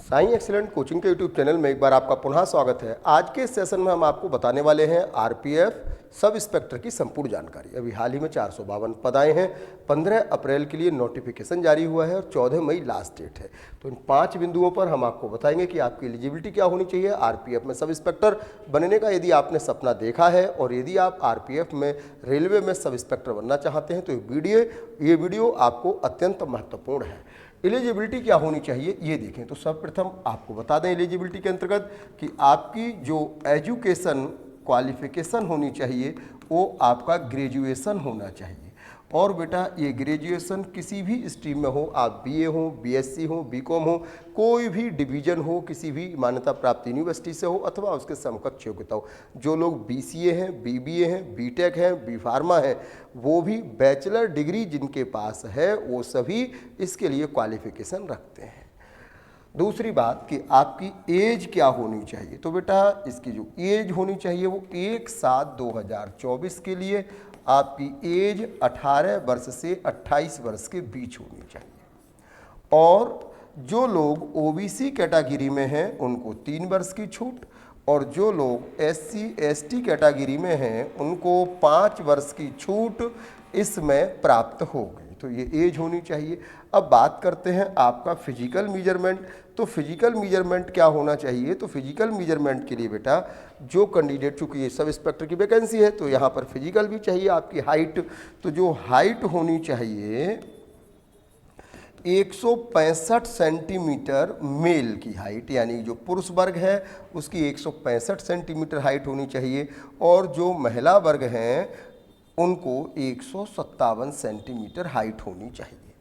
Sai excellent coaching के YouTube channel में एक बार आपका पुनः स्वागत है। आज के इस सेशन में हम आपको बताने वाले हैं आरपीएफ सब इंस्पेक्टर की संपूर्ण जानकारी। अभी हाल ही में 452 पद आए हैं। 15 अप्रैल के लिए नोटिफिकेशन जारी हुआ है और 14 मई लास्ट डेट है। तो इन 5 बिंदुओं पर हम आपको बताएंगे कि आपकी एलिजिबिलिटी क्या होनी चाहिए आरपीएफ में सब इंस्पेक्टर बनने का, यदि आपने सपना देखा है और यदि आप आरपीएफ में रेलवे में सब इंस्पेक्टर बनना चाहते हैं तो ये वीडियो आपको अत्यंत महत्वपूर्ण है। एलिजिबिलिटी क्या होनी चाहिए ये देखें। तो सर्वप्रथम आपको बता दें एलिजिबिलिटी के अंतर्गत कि आपकी जो एजुकेशन क्वालिफिकेशन होनी चाहिए वो आपका ग्रेजुएशन होना चाहिए। और बेटा ये ग्रेजुएशन किसी भी स्ट्रीम में हो, आप बीए हो, बीएससी हो, बीकॉम हो, कोई भी डिवीजन हो, किसी भी मान्यता प्राप्त यूनिवर्सिटी से हो अथवा उसके समकक्ष योग्यता हो। जो लोग बीसीए हैं, बीबीए हैं, बीटेक हैं, बी फार्मा है, वो भी बैचलर डिग्री जिनके पास है वो सभी इसके लिए क्वालिफिकेशन रखते हैं। दूसरी बात कि आपकी एज क्या होनी चाहिए। तो बेटा इसकी जो एज होनी चाहिए वो 1/7/2024 के लिए आपकी एज 18 वर्ष से 28 वर्ष के बीच होनी चाहिए। और जो लोग ओबीसी कैटेगरी में हैं उनको 3 वर्ष की छूट, और जो लोग एससी एसटी कैटेगरी में हैं उनको 5 वर्ष की छूट इसमें प्राप्त होगी। तो ये एज होनी चाहिए। अब बात करते हैं आपका फिजिकल मेजरमेंट। तो फिजिकल मेजरमेंट क्या होना चाहिए। तो फिजिकल मेजरमेंट के लिए बेटा जो कैंडिडेट, चूँकि ये सब इंस्पेक्टर की वैकेंसी है तो यहाँ पर फिजिकल भी चाहिए। आपकी हाइट, तो जो हाइट होनी चाहिए 165 सेंटीमीटर मेल की हाइट, यानी जो पुरुष वर्ग है उसकी 165 सेंटीमीटर हाइट होनी चाहिए, और जो महिला वर्ग हैं उनको 157 सेंटीमीटर हाइट होनी चाहिए।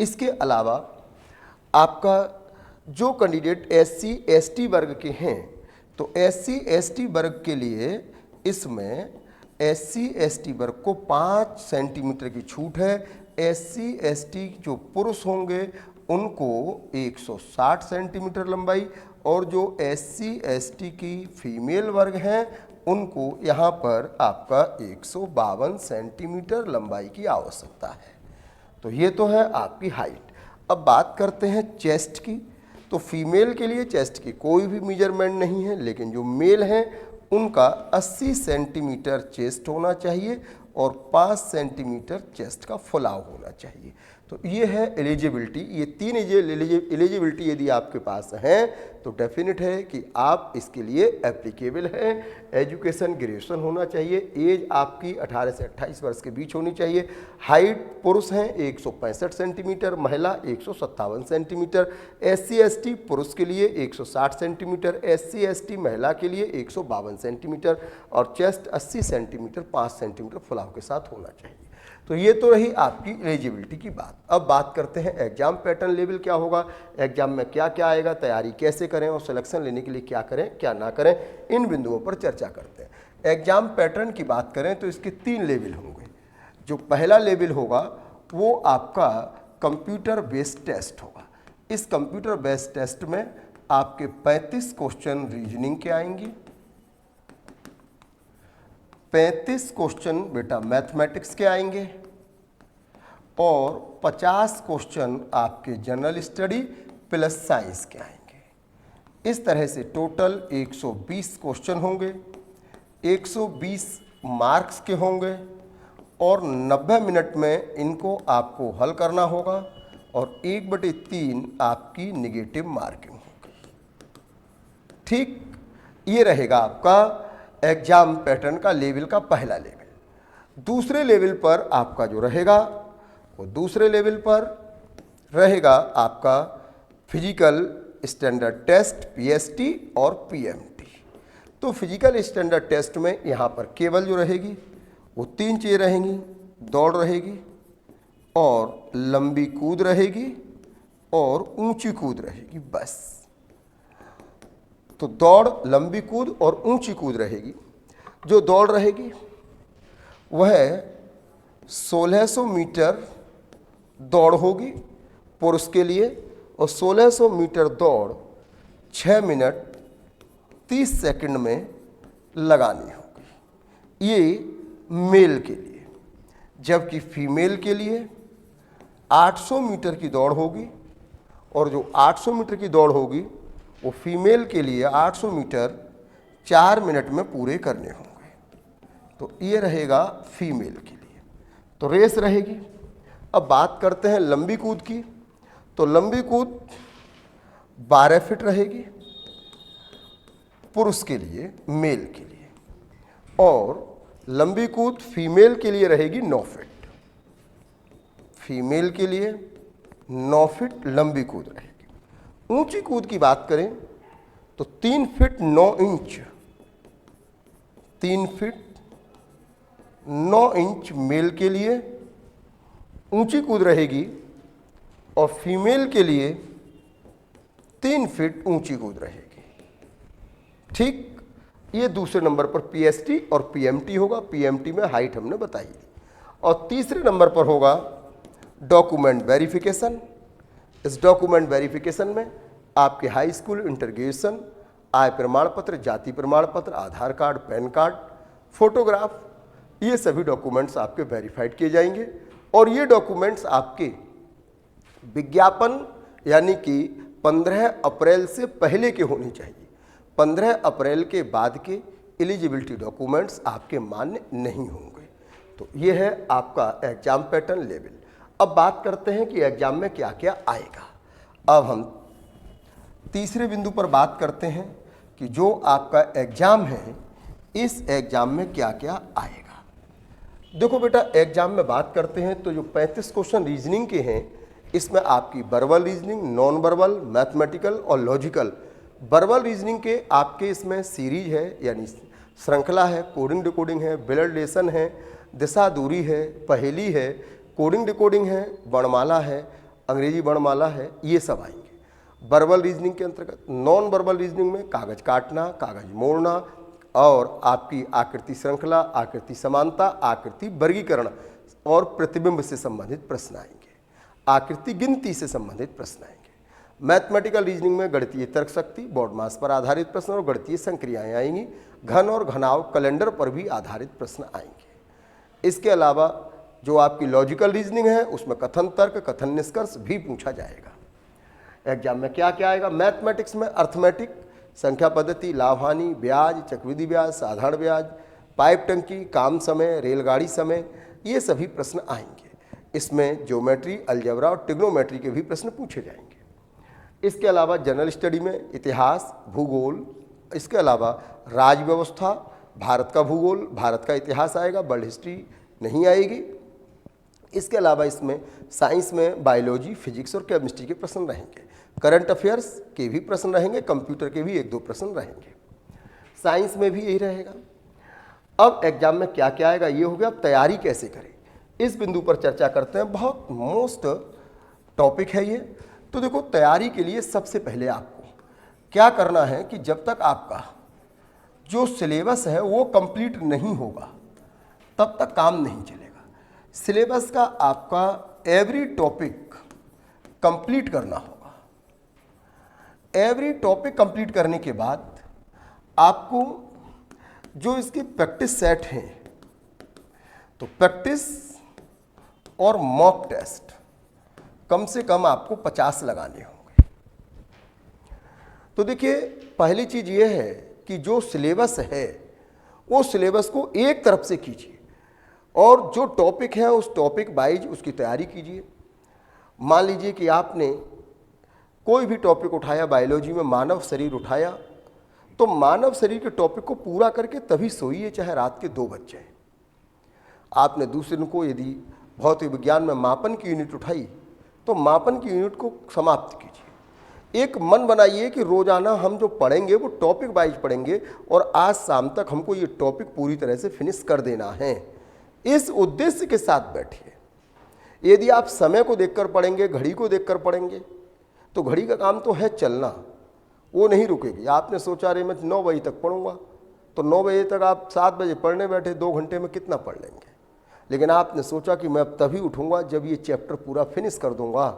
इसके अलावा आपका जो कैंडिडेट एससी एसटी वर्ग के हैं तो एससी एसटी वर्ग के लिए इसमें एससी एसटी वर्ग को 5 सेंटीमीटर की छूट है। एससी एसटी जो पुरुष होंगे उनको 160 सेंटीमीटर लंबाई, और जो एससी एसटी की फीमेल वर्ग हैं उनको यहाँ पर आपका 152 सेंटीमीटर लंबाई की आवश्यकता है। तो ये तो है आपकी हाइट। अब बात करते हैं चेस्ट की। तो फीमेल के लिए चेस्ट की कोई भी मेजरमेंट नहीं है, लेकिन जो मेल हैं उनका 80 सेंटीमीटर चेस्ट होना चाहिए और 5 सेंटीमीटर चेस्ट का फुलाव होना चाहिए। तो ये है एलिजिबिलिटी। ये 3 एलिजिबिलिटी यदि आपके पास हैं तो डेफिनेट है कि आप इसके लिए एप्लीकेबल हैं। एजुकेशन ग्रेजुएशन होना चाहिए, एज आपकी 18 से 28 वर्ष के बीच होनी चाहिए, हाइट पुरुष हैं 165 सेंटीमीटर, महिला 157 सेंटीमीटर, एससी एसटी पुरुष के लिए 160 सेंटीमीटर, एससी एसटी महिला के लिए 152 सेंटीमीटर, और चेस्ट 80 सेंटीमीटर 5 सेंटीमीटर फुलाव के साथ होना चाहिए। तो ये तो रही आपकी एलिजिबिलिटी की बात। अब बात करते हैं एग्जाम पैटर्न लेवल क्या होगा, एग्जाम में क्या क्या आएगा, तैयारी कैसे करें और सिलेक्शन लेने के लिए क्या करें क्या ना करें, इन बिंदुओं पर चर्चा करते हैं। एग्जाम पैटर्न की बात करें तो इसके 3 लेवल होंगे। जो पहला लेवल होगा वो आपका कंप्यूटर बेस्ड टेस्ट होगा। इस कंप्यूटर बेस्ड टेस्ट में आपके 35 क्वेश्चन रीजनिंग के आएंगे, 35 क्वेश्चन बेटा मैथमेटिक्स के आएंगे, और 50 क्वेश्चन आपके जनरल स्टडी प्लस साइंस के आएंगे। इस तरह से टोटल 120 क्वेश्चन होंगे, 120 मार्क्स के होंगे, और 90 मिनट में इनको आपको हल करना होगा, और 1/3 आपकी निगेटिव मार्किंग होगी। ठीक, ये रहेगा आपका एग्जाम पैटर्न का लेवल का पहला लेवल। दूसरे लेवल पर आपका जो रहेगा वो दूसरे लेवल पर रहेगा आपका फिजिकल स्टैंडर्ड टेस्ट पीएसटी और पीएमटी। तो फिजिकल स्टैंडर्ड टेस्ट में यहाँ पर केवल जो रहेगी वो 3 चीज़ें रहेंगी, दौड़ रहेगी और लंबी कूद रहेगी और ऊंची कूद रहेगी, बस। तो दौड़, लंबी कूद और ऊंची कूद रहेगी। जो दौड़ रहेगी वह 1600 मीटर दौड़ होगी पुरुष के लिए, और 1600 मीटर दौड़ 6 मिनट 30 सेकंड में लगानी होगी, ये मेल के लिए। जबकि फीमेल के लिए 800 मीटर की दौड़ होगी और जो 800 मीटर की दौड़ होगी वो फीमेल के लिए 800 मीटर 4 मिनट में पूरे करने होंगे। तो ये रहेगा फीमेल के लिए, तो रेस रहेगी। अब बात करते हैं लंबी कूद की, तो लंबी कूद 12 फीट रहेगी पुरुष के लिए, मेल के लिए, और लंबी कूद फीमेल के लिए रहेगी 9 फीट। फीमेल के लिए 9 फीट लंबी कूद रहेगी। ऊंची कूद की बात करें तो 3 feet 9 inch, 3 feet 9 inch male के लिए ऊंची कूद रहेगी, और फीमेल के लिए 3 फीट ऊंची कूद रहेगी। ठीक, ये दूसरे नंबर पर पीएसटी और पीएमटी होगा। पीएमटी में हाइट हमने बताई थी। और तीसरे नंबर पर होगा डॉक्यूमेंट वेरिफिकेशन। इस डॉक्यूमेंट वेरिफिकेशन में आपके हाई स्कूल, इंटर ग्रेजुएशन, आय प्रमाण पत्र, जाति प्रमाण पत्र, आधार कार्ड, पैन कार्ड, फोटोग्राफ, ये सभी डॉक्यूमेंट्स आपके वेरीफाइड किए जाएंगे। और ये डॉक्यूमेंट्स आपके विज्ञापन यानी कि 15 अप्रैल से पहले के होने चाहिए। 15 अप्रैल के बाद के एलिजिबिलिटी डॉक्यूमेंट्स आपके मान्य नहीं होंगे। तो ये है आपका एग्जाम पैटर्न लेवल। अब बात करते हैं कि एग्जाम में क्या क्या आएगा। अब हम तीसरे बिंदु पर बात करते हैं कि जो आपका एग्जाम है, इस एग्जाम में क्या क्या आएगा। देखो बेटा, एग्जाम में बात करते हैं तो जो 35 क्वेश्चन रीजनिंग के हैं, इसमें आपकी verbal reasoning, non verbal, mathematical और लॉजिकल। वर्बल रीजनिंग के आपके इसमें सीरीज है यानी श्रृंखला है, कोडिंग डिकोडिंग है, ब्लड रिलेशन है, दिशा दूरी है, पहेली है, कोडिंग डिकोडिंग है, वर्णमाला है, अंग्रेजी वर्णमाला है, ये सब आएंगे वर्बल रीजनिंग के अंतर्गत। नॉन वर्बल रीजनिंग में कागज काटना, कागज मोड़ना, और आपकी आकृति श्रृंखला, आकृति समानता, आकृति वर्गीकरण और प्रतिबिंब से संबंधित प्रश्न आएंगे। आकृति गिनती से संबंधित प्रश्न आएंगे। मैथमेटिकल रीजनिंग में गणितीय तर्क शक्ति, बोर्ड मास पर आधारित प्रश्न और गणितीय संक्रियाएं आएंगी। घन और घनाव कैलेंडर पर भी आधारित प्रश्न आएंगे। इसके अलावा जो आपकी लॉजिकल रीजनिंग है, उसमें कथन तर्क, कथन निष्कर्ष भी पूछा जाएगा। एग्जाम में क्या क्या आएगा। मैथमेटिक्स में अर्थमेटिक, संख्या पद्धति, लाभ हानि, ब्याज, चक्रवृद्धि ब्याज, साधारण ब्याज, पाइप टंकी, काम समय, रेलगाड़ी समय, ये सभी प्रश्न आएंगे। इसमें ज्योमेट्री, अलजेब्रा और ट्रिग्नोमेट्री के भी प्रश्न पूछे जाएंगे। इसके अलावा जनरल स्टडी में इतिहास, भूगोल, इसके अलावा राज्य व्यवस्था, भारत का भूगोल, भारत का इतिहास आएगा, वर्ल्ड हिस्ट्री नहीं आएगी। इसके अलावा इसमें साइंस में बायोलॉजी, फिजिक्स और केमिस्ट्री के प्रश्न रहेंगे। करंट अफेयर्स के भी प्रश्न रहेंगे, कंप्यूटर के भी 1-2 प्रश्न रहेंगे। साइंस में भी यही रहेगा। अब एग्जाम में क्या क्या आएगा ये हो गया। अब तैयारी कैसे करें, इस बिंदु पर चर्चा करते हैं। बहुत मोस्ट टॉपिक है ये। तो देखो, तैयारी के लिए सबसे पहले आपको क्या करना है कि जब तक आपका जो सिलेबस है वो कंप्लीट नहीं होगा, तब तक काम नहीं चलेगा। सिलेबस का आपका एवरी टॉपिक कंप्लीट करना होगा। एवरी टॉपिक कंप्लीट करने के बाद आपको जो इसकी प्रैक्टिस सेट हैं, तो प्रैक्टिस और मॉक टेस्ट कम से कम आपको 50 लगाने होंगे। तो देखिए, पहली चीज़ ये है कि जो सिलेबस है वो सिलेबस को एक तरफ से कीजिए, और जो टॉपिक है उस टॉपिक वाइज उसकी तैयारी कीजिए। मान लीजिए कि आपने कोई भी टॉपिक उठाया, बायोलॉजी में मानव शरीर उठाया, तो मानव शरीर के टॉपिक को पूरा करके तभी सोइए, चाहे रात के 2 बज जाए। आपने दूसरे दिन को यदि भौतिक विज्ञान में मापन की यूनिट उठाई, तो मापन की यूनिट को समाप्त कीजिए। एक मन बनाइए कि रोजाना हम जो पढ़ेंगे वो टॉपिक वाइज पढ़ेंगे, और आज शाम तक हमको ये टॉपिक पूरी तरह से फिनिश कर देना है। इस उद्देश्य के साथ बैठिए। यदि आप समय को देखकर पढ़ेंगे, घड़ी को देखकर पढ़ेंगे, तो घड़ी का काम तो है चलना, वो नहीं रुकेगी। आपने सोचा रहे मैं 9 बजे तक पढ़ूंगा, तो 9 बजे तक आप 7 बजे पढ़ने बैठे, 2 घंटे में कितना पढ़ लेंगे। लेकिन आपने सोचा कि मैं अब तभी उठूंगा जब ये चैप्टर पूरा फिनिश कर दूंगा,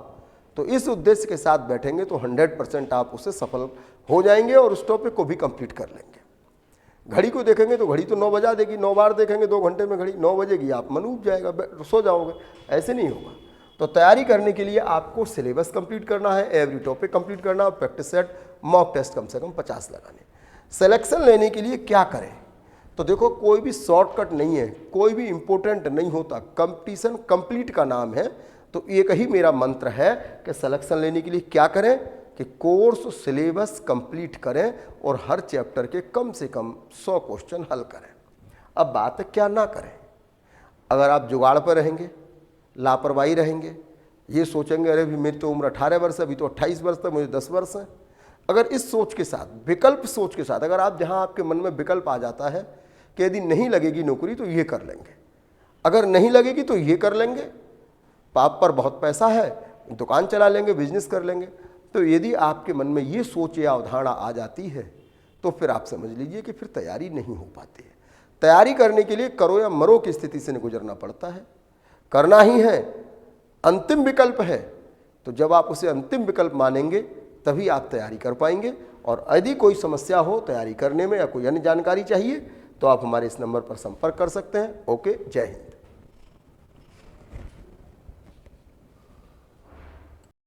तो इस उद्देश्य के साथ बैठेंगे तो 100% आप उससे सफल हो जाएंगे और उस टॉपिक को भी कंप्लीट कर लेंगे। घड़ी को देखेंगे तो घड़ी तो 9 बजा देगी, 9 बार देखेंगे 2 घंटे में घड़ी 9 बजेगी, आप मन उब जाएगा, सो जाओगे, ऐसे नहीं होगा। तो तैयारी करने के लिए आपको सिलेबस कंप्लीट करना है, एवरी टॉपिक कंप्लीट करना है, प्रैक्टिस सेट, मॉक टेस्ट कम से कम 50 लगाने। सिलेक्शन लेने के लिए क्या करें? तो देखो, कोई भी शॉर्टकट नहीं है, कोई भी इंपॉर्टेंट नहीं होता, कंपटीशन कंप्लीट का नाम है। तो एक ही मेरा मंत्र है कि सिलेक्शन लेने के लिए क्या करें कि कोर्स सिलेबस कंप्लीट करें और हर चैप्टर के कम से कम 100 क्वेश्चन हल करें। अब बात है क्या ना करें। अगर आप जुगाड़ पर रहेंगे, लापरवाही रहेंगे, ये सोचेंगे अरे भी मेरी तो उम्र 18 वर्ष है, अभी तो 28 वर्ष तक, मुझे 10 वर्ष है, अगर इस सोच के साथ, विकल्प सोच के साथ, अगर आप जहां आपके मन में विकल्प आ जाता है कि यदि नहीं लगेगी नौकरी तो ये कर लेंगे, अगर नहीं लगेगी तो ये कर लेंगे, पाप पर बहुत पैसा है, दुकान चला लेंगे, बिजनेस कर लेंगे, तो यदि आपके मन में ये सोच या अवधारणा आ जाती है तो फिर आप समझ लीजिए कि फिर तैयारी नहीं हो पाती है। तैयारी करने के लिए करो या मरो की स्थिति से गुजरना पड़ता है, करना ही है, अंतिम विकल्प है। तो जब आप उसे अंतिम विकल्प मानेंगे तभी आप तैयारी कर पाएंगे। और यदि कोई समस्या हो तैयारी करने में या कोई अन्य जानकारी चाहिए तो आप हमारे इस नंबर पर संपर्क कर सकते हैं। ओके, जय हिंद।